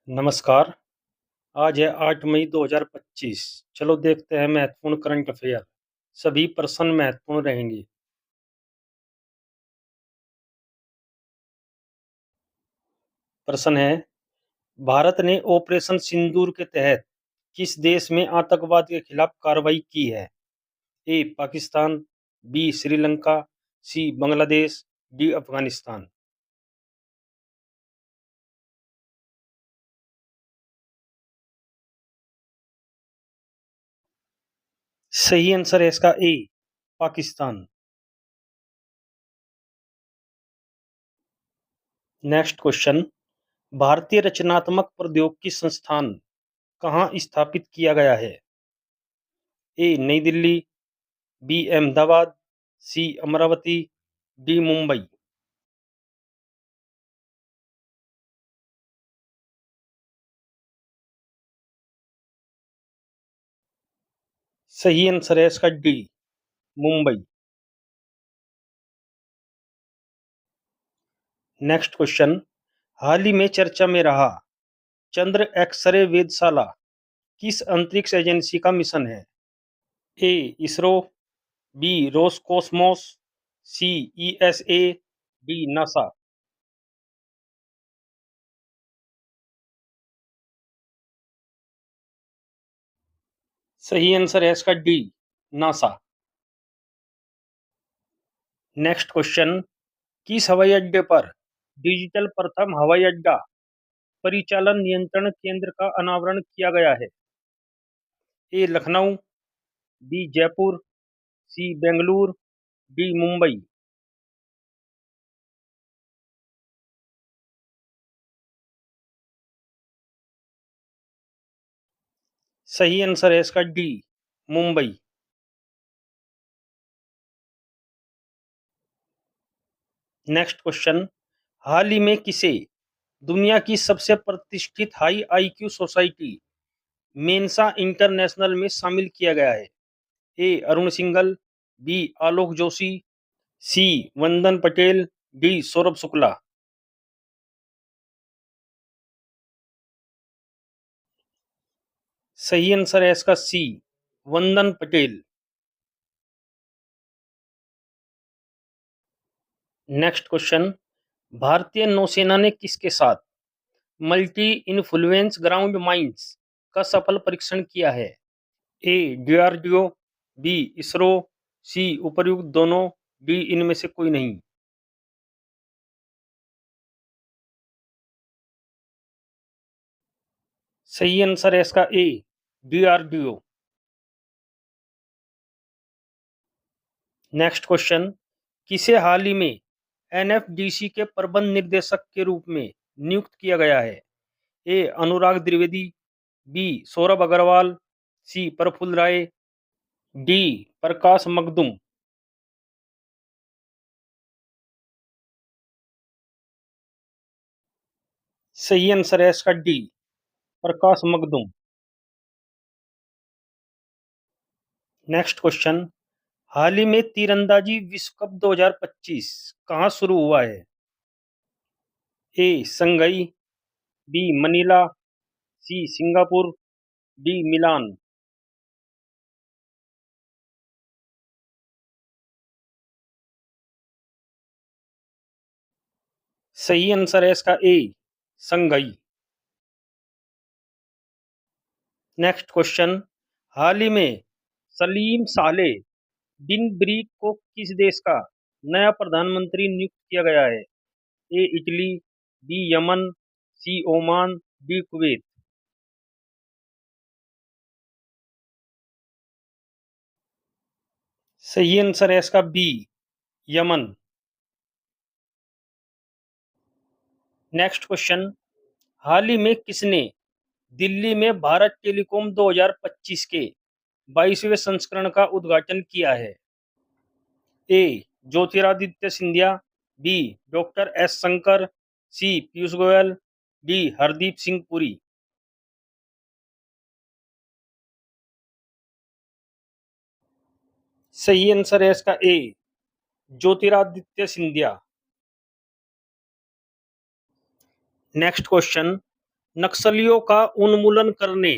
नमस्कार। आज है 8 मई 2025। चलो देखते हैं महत्वपूर्ण करंट अफेयर। सभी प्रश्न महत्वपूर्ण रहेंगे। प्रश्न है, भारत ने ऑपरेशन सिंदूर के तहत किस देश में आतंकवाद के खिलाफ कार्रवाई की है? ए पाकिस्तान, बी श्रीलंका, सी बांग्लादेश, डी अफगानिस्तान। सही आंसर है इसका ए पाकिस्तान। नेक्स्ट क्वेश्चन, भारतीय रचनात्मक प्रौद्योगिकी संस्थान कहाँ स्थापित किया गया है? ए नई दिल्ली, बी अहमदाबाद, सी अमरावती, डी मुंबई। सही आंसर है इसका डी मुंबई। नेक्स्ट क्वेश्चन, हाल ही में चर्चा में रहा चंद्र एक्सरे वेधशाला किस अंतरिक्ष एजेंसी का मिशन है? ए इसरो, बी रोसकोसमोस, सी ईएसए, डी नासा। सही आंसर है इसका डी नासा। नेक्स्ट क्वेश्चन, किस हवाई अड्डे पर डिजिटल प्रथम हवाई अड्डा परिचालन नियंत्रण केंद्र का अनावरण किया गया है? ए लखनऊ, बी जयपुर, सी बेंगलुरु, डी मुंबई। सही आंसर है इसका डी मुंबई। नेक्स्ट क्वेश्चन, हाल ही में किसे दुनिया की सबसे प्रतिष्ठित high IQ society Mensa international में शामिल किया गया है? ए अरुण सिंघल, बी आलोक जोशी, सी वंदन पटेल, डी सौरभ शुक्ला। सही आंसर है इसका सी वंदन पटेल। नेक्स्ट क्वेश्चन, भारतीय नौसेना ने किसके साथ मल्टी इन्फ्लुएंस ग्राउंड माइंस का सफल परीक्षण किया है? ए डीआरडीओ, बी इसरो, सी उपर्युक्त दोनों, डी इनमें से कोई नहीं। सही आंसर है इसका ए डीआरडीओ। नेक्स्ट क्वेश्चन, किसे हाल ही में एनएफडीसी के प्रबंध निर्देशक के रूप में नियुक्त किया गया है? A Anurag Dwivedi, B Saurabh Agarwal, C Praful Rai, D Prakash Makdum. सही आंसर है इसका D Prakash Makdum. Next question, हाल ही में तीरंदाजी विश्व कप 2025 कहाँ शुरू हुआ है? A Shanghai, B Manila, C Singapore, D Milan. सही आंसर है इसका ए संगई। नेक्स्ट क्वेश्चन, हाल ही में सलीम सालेह बिन ब्रीक को किस देश का नया प्रधानमंत्री नियुक्त किया गया है? A Italy, B Yemen, C Oman, D Kuwait. सही आंसर है इसका बी यमन। नेक्स्ट क्वेश्चन, हाल ही में किसने दिल्ली में भारत टेलीकॉम 2025 के 22वें संस्करण का उद्घाटन किया है? A Jyotiraditya Scindia, B doctor S Shankar, C Piyush Goyal, D Hardeep Singh Puri. सही आंसर है इसका A Jyotiraditya Scindia. Next question, नक्सलियों का उन्मूलन करने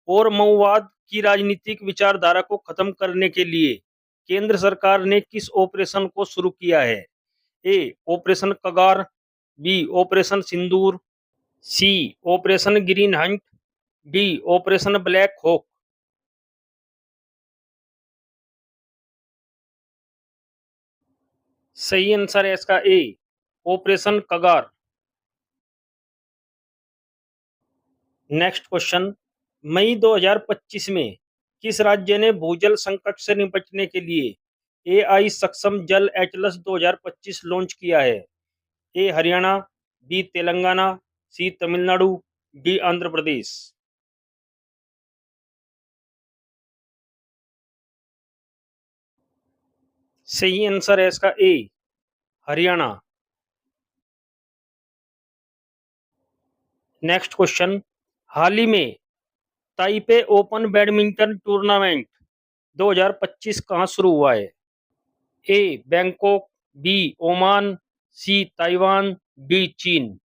और माओवाद की राजनीतिक विचारधारा को खत्म करने के लिए केंद्र सरकार ने किस ऑपरेशन को शुरू किया है? A operation Kagar, B operation Sindoor, C operation green hunt, D operation black hawk. सही आंसर है इसका A operation Kagar. Next question, मई 2025 में किस राज्य ने भूजल संकट से निपटने के लिए एआई सक्षम जल एटलस 2025 लॉन्च किया है? ए हरियाणा, बी तेलंगाना, सी तमिलनाडु, डी आंध्र प्रदेश। सही आंसर है इसका ए हरियाणा। नेक्स्ट क्वेश्चन, हाल ही में ताइपे ओपन बैडमिंटन टूर्नामेंट 2025 कहाँ शुरू हुआ है? A Bangkok, B Oman, C Taiwan, D चीन।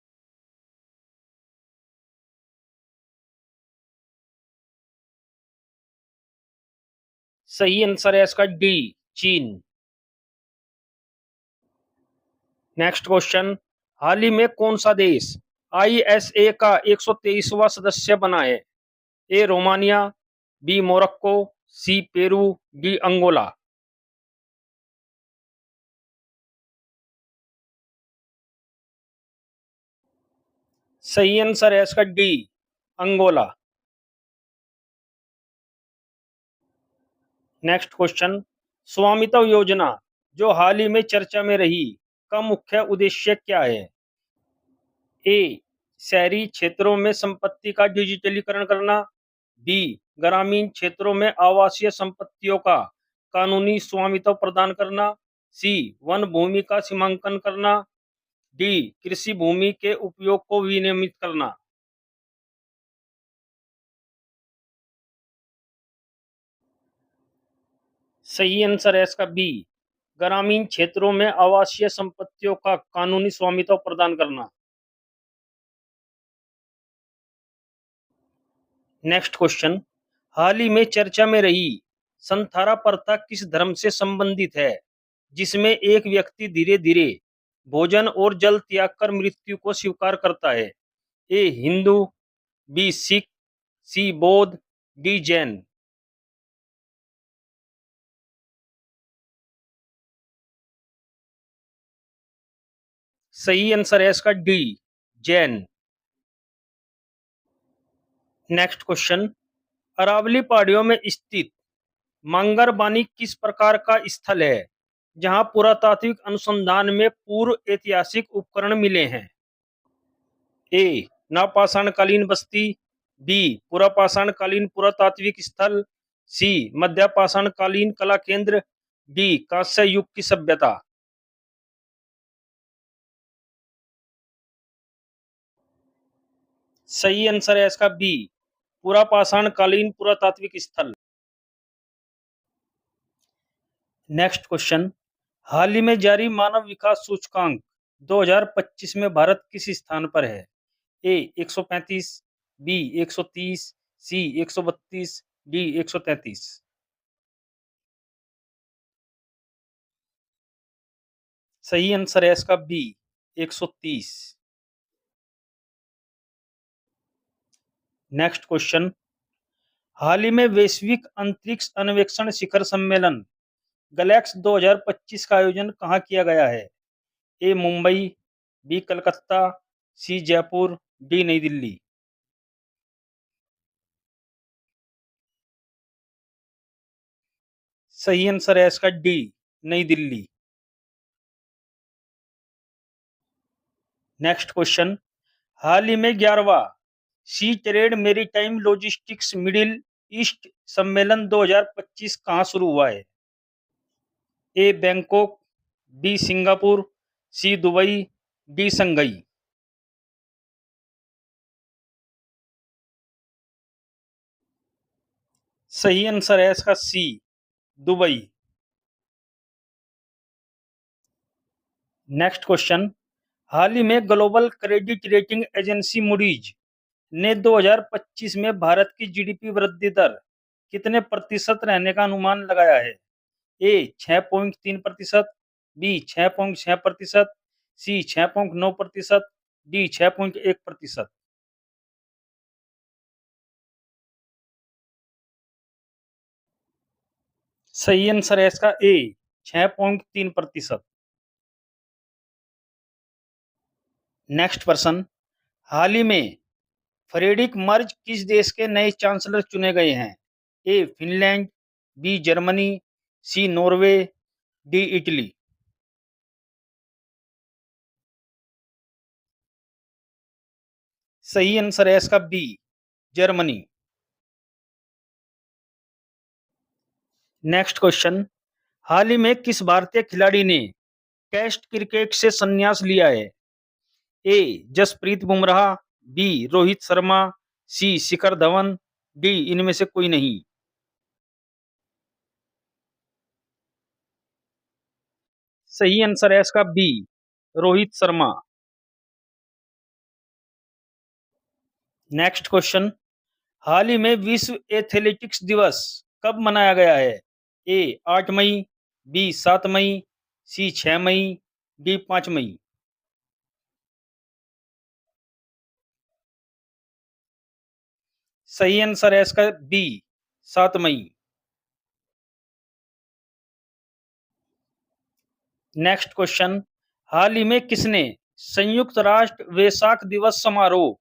सही आंसर है इसका डी चीन। नेक्स्ट क्वेश्चन, हाल ही में कौन सा देश आईएसए का 123वां सदस्य बना है? ए रोमानिया, बी मोरक्को, सी पेरू, डी अंगोला। सही आंसर है इसका डी अंगोला। नेक्स्ट क्वेश्चन, स्वामित्व योजना जो हाल ही में चर्चा में रही का मुख्य उद्देश्य क्या है? ए शहरी क्षेत्रों में संपत्ति का डिजिटलीकरण करना, बी ग्रामीण क्षेत्रों में आवासीय संपत्तियों का कानूनी स्वामित्व प्रदान करना, सी वन भूमि का सीमांकन करना, डी कृषि भूमि के उपयोग को विनियमित करना। सही आंसर है इसका बी ग्रामीण क्षेत्रों में आवासीय संपत्तियों का कानूनी स्वामित्व प्रदान करना। नेक्स्ट क्वेश्चन, हाल ही में चर्चा में रही संथारा प्रथा किस धर्म से संबंधित है जिसमें एक व्यक्ति धीरे धीरे भोजन और जल त्याग कर मृत्यु को स्वीकार करता है? A Hindu, B Sikh, C बौद्ध, डी जैन। सही आंसर है इसका D Jain. Next question, Aravalli पहाड़ियों में स्थित मांगरबानी किस प्रकार का स्थल है जहां पुरातात्विक अनुसंधान में पूर्व ऐतिहासिक उपकरण मिले हैं? ए नवपाषाणकालीन बस्ती, बी पुरापाषाणकालीन पुरातात्विक स्थल, सी मध्यपाषाणकालीन कला केंद्र, डी कांस्य युग की सभ्यता। सही आंसर है इसका बी पुरापाषाणकालीन पुरातात्विक स्थल। नेक्स्ट क्वेश्चन, हाल ही में जारी मानव विकास सूचकांक 2025 में भारत किस स्थान पर है? ए 135, बी 130, सी 132, डी 133। सही आंसर है इसका बी 130। नेक्स्ट क्वेश्चन, हाल ही में वैश्विक अंतरिक्ष अन्वेषण शिखर सम्मेलन गैलेक्स 2025 का आयोजन कहाँ किया गया है? A Mumbai, B Calcutta, C Jaipur, D New Delhi. सही आंसर है इसका D New Delhi. Next question, हाल ही में 11वां sea trade maritime logistics Middle East सम्मेलन 2025 कहाँ शुरू हुआ है? A Bangkok, B Singapore, C Dubai, D Shanghai. सही आंसर है इसका सी दुबई। नेक्स्ट क्वेश्चन, हाल ही में global credit rating agency Moody's ने 2025 में भारत की जीडीपी वृद्धि दर कितने प्रतिशत रहने का अनुमान लगाया है? ए 6.3%, बी 6.6%, सी 6.9%, डी 6.1%। सही आंसर है इसका ए 6.3%। नेक्स्ट पर्सन, हाल ही में फ्रेडरिक मर्ज किस देश के नए चांसलर चुने गए हैं? ए फिनलैंड, बी जर्मनी, सी नॉर्वे, डी इटली। सही आंसर है इसका बी जर्मनी। नेक्स्ट क्वेश्चन, हाल ही में किस भारतीय खिलाड़ी ने टेस्ट क्रिकेट से संन्यास लिया है? A Jasprit Bumrah, B Rohit Sharma, C Shikhar Dhawan, D इनमें से कोई नहीं। सही आंसर है इसका B Rohit Sharma. Next question, हाल ही में विश्व एथलेटिक्स दिवस कब मनाया गया है? ए 8 मई, बी 7 मई, सी 6 मई, डी 5 मई। सही आंसर है इसका बी 7 मई। नेक्स्ट क्वेश्चन, हाल ही में किसने संयुक्त राष्ट्र वैसाख दिवस समारोह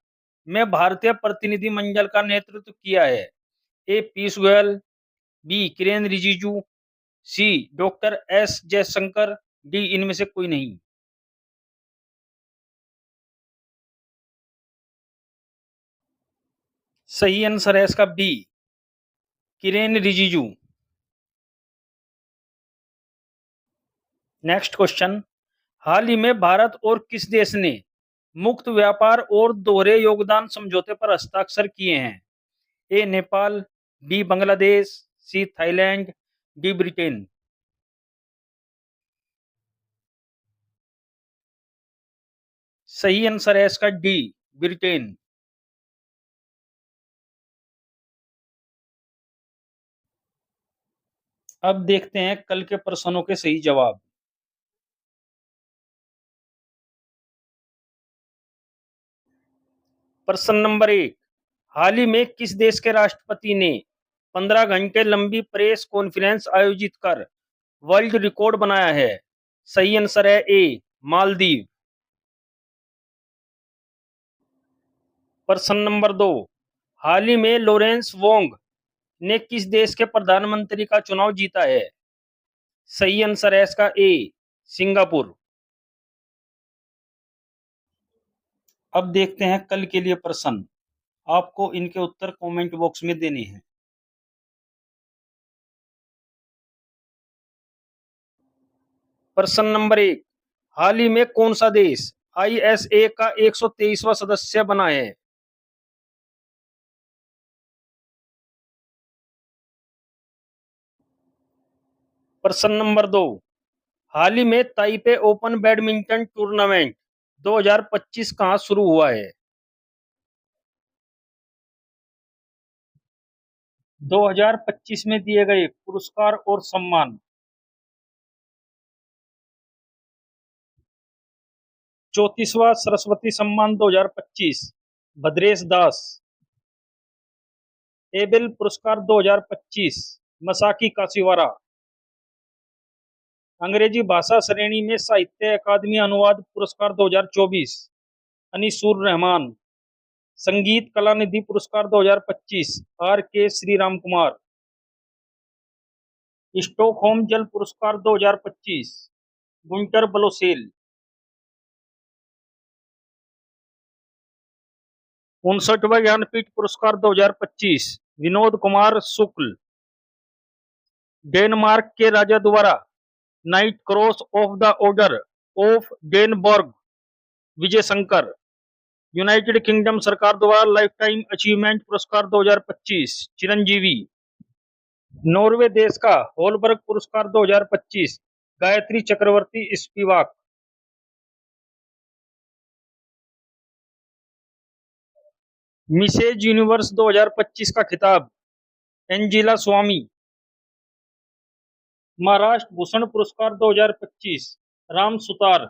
में भारतीय प्रतिनिधिमंडल का नेतृत्व किया है? A Piyush Goyal, B Kiren Rijiju, C doctor S Jaishankar, D इनमें से कोई नहीं। सही आंसर है इसका B Kiren Rijiju. Next question, हाल ही में भारत और किस देश ने मुक्त व्यापार और दोहरे योगदान समझौते पर हस्ताक्षर किए हैं? A Nepal, B Bangladesh, C Thailand, D Britain. सही आंसर है इसका डी ब्रिटेन। अब देखते हैं कल के प्रश्नों के सही जवाब। प्रश्न नंबर 1, हाल ही में किस देश के राष्ट्रपति ने 15 घंटे लंबी प्रेस कॉन्फ्रेंस आयोजित कर वर्ल्ड रिकॉर्ड बनाया है? सही आंसर है ए मालदीव। प्रश्न नंबर 2, हाल ही में लॉरेंस वोंग ने किस देश के प्रधानमंत्री का चुनाव जीता है? सही आंसर है इसका ए सिंगापुर। अब देखते हैं कल के लिए प्रश्न, आपको इनके उत्तर कमेंट बॉक्स में देने हैं। प्रश्न नंबर 1, हाल ही में कौन सा देश आईएसए का 123वां सदस्य बना है? प्रश्न नंबर 2, हाल ही में ताइपे ओपन बैडमिंटन टूर्नामेंट 2025 कहां शुरू हुआ है? 2025 में दिए गए पुरस्कार और सम्मान। 34वां सरस्वती सम्मान 2025 भद्रेश दास। एबेल पुरस्कार 2025 मसाकी काशीवारा। अंग्रेजी भाषा श्रेणी में साहित्य अकादमी अनुवाद पुरस्कार 2024 अनीसुर रहमान। संगीत कला निधि पुरस्कार 2025 आर के श्री राम कुमार। स्टॉकहोम जल पुरस्कार 2025 गुंटर बलोसेल। 59वां ज्ञानपीठ पुरस्कार 2025 विनोद कुमार शुक्ल। डेनमार्क के राजा द्वारा knight cross of the order of Dannebrog Vijay Shankar. United Kingdom सरकार द्वारा लाइफ टाइम अचीवमेंट पुरस्कार 2025 चिरंजीवी। नॉर्वे देश का होलबर्ग पुरस्कार 2025 Gayatri Chakravorty Spivak. Mrs Universe 2025 का खिताब एंजिला स्वामी। महाराष्ट्र भूषण पुरस्कार 2025 Ram Sutar.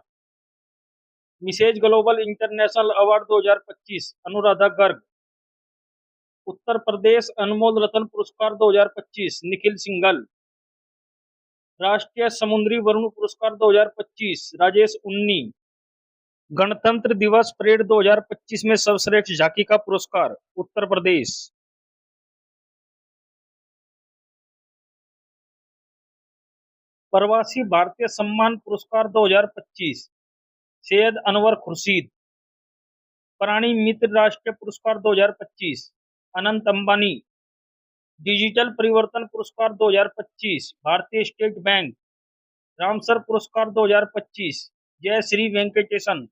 Mrs global international award 2025 Anuradha Garg. Uttar Pradesh Anmol Ratna पुरस्कार 2025 निखिल सिंघल। राष्ट्रीय समुद्री वरुण पुरस्कार 2025 राजेश उन्नी। गणतंत्र दिवस परेड 2025 में सर्वश्रेष्ठ झांकी का पुरस्कार उत्तर प्रदेश। प्रवासी भारतीय सम्मान पुरस्कार 2025 सैयद अनवर खुर्शीद। प्राणी मित्र राष्ट्रीय पुरस्कार 2025 अनंत अंबानी। डिजिटल परिवर्तन पुरस्कार 2025 भारतीय स्टेट बैंक। रामसर पुरस्कार 2025 जय श्री वेंकटेशन।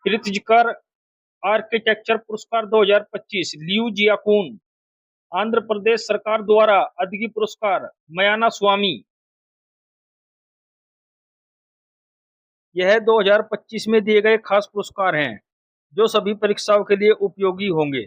कृतिजकर आर्किटेक्चर पुरस्कार 2025 लियू जियाकून। आंध्र प्रदेश सरकार द्वारा अदगी पुरस्कार मयाना स्वामी। यह 2025 में दिए गए खास पुरस्कार हैं जो सभी परीक्षाओं के लिए उपयोगी होंगे।